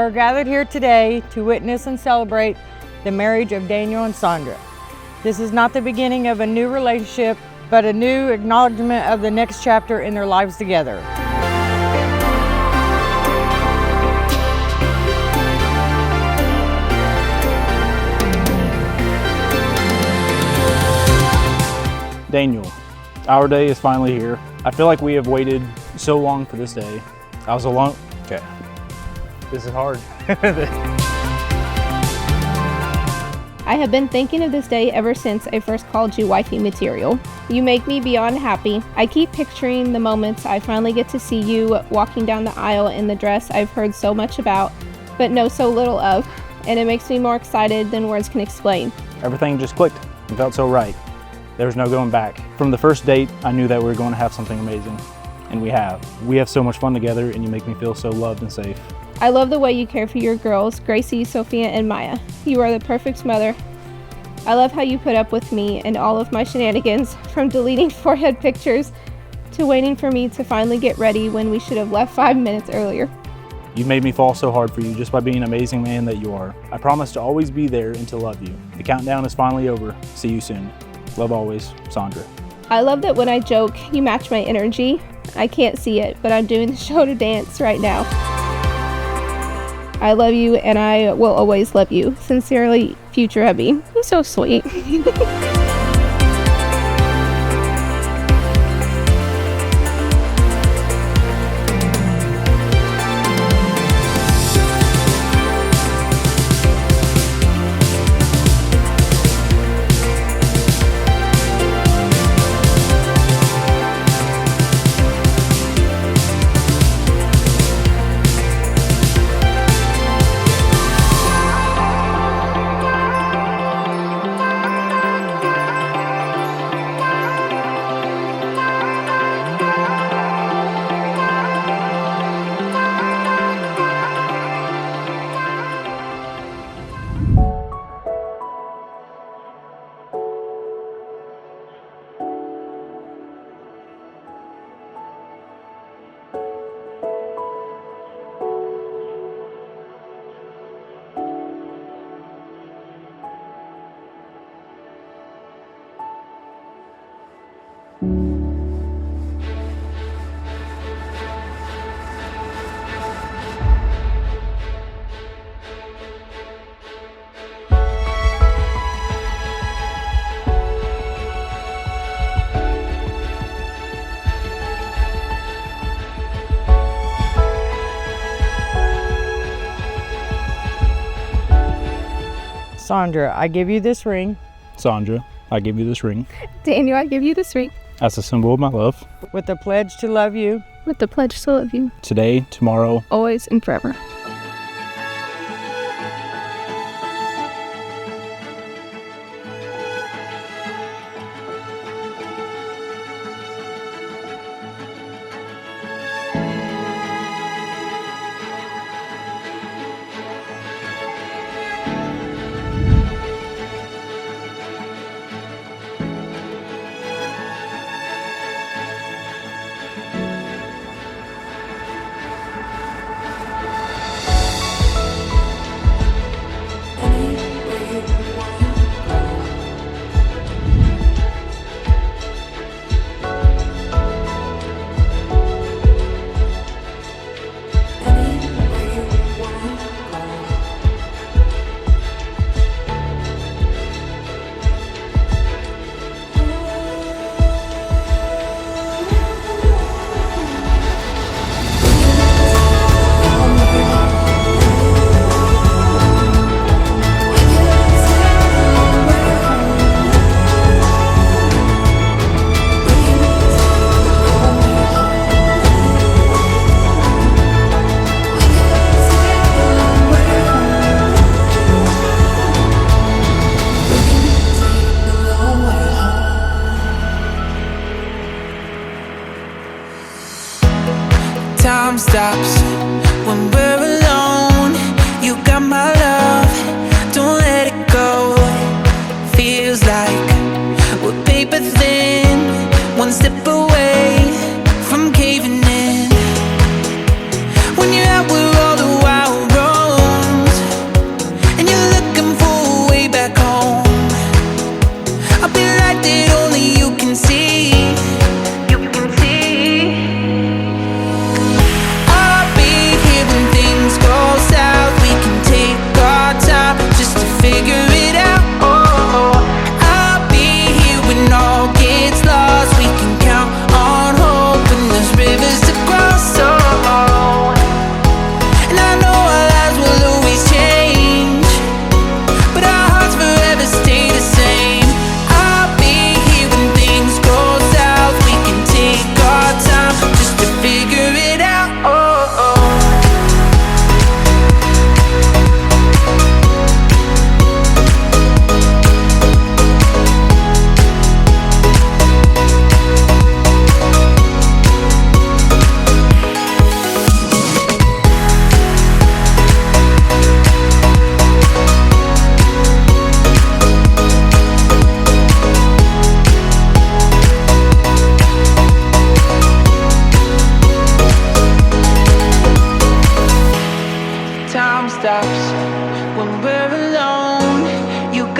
are gathered here today to witness and celebrate the marriage of Daniel and Saundra. This is not the beginning of a new relationship, but a new acknowledgement of the next chapter in their lives together. Daniel, our day is finally here. I feel like we have waited so long for this day. I was alone. Okay, this is hard. I have been thinking of this day ever since I first called you wifey material. You make me beyond happy. I keep picturing the moments I finally get to see you walking down the aisle in the dress I've heard so much about, but know so little of, and it makes me more excited than words can explain. Everything just clicked. It felt so right. There was no going back. From the first date, I knew that we were going to have something amazing, and we have. We have so much fun together, and you make me feel so loved and safe. I love the way you care for your girls, Gracie, Sophia, and Maya. You are the perfect mother. I love how you put up with me and all of my shenanigans, from deleting forehead pictures to waiting for me to finally get ready when we should have left 5 minutes earlier. You made me fall so hard for you just by being an amazing man that you are. I promise to always be there and to love you. The countdown is finally over. See you soon. Love always, Saundra. I love that when I joke, you match my energy. I can't see it, but I'm doing the show to dance right now. I love you, and I will always love you. Sincerely, future hubby. He's so sweet. Saundra, I give you this ring Saundra, I give you this ring Daniel, I give you this ring as a symbol of my love. with the pledge to love you with the pledge to love you, Today, tomorrow, always and forever.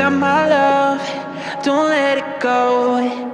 got my love, don't let it go.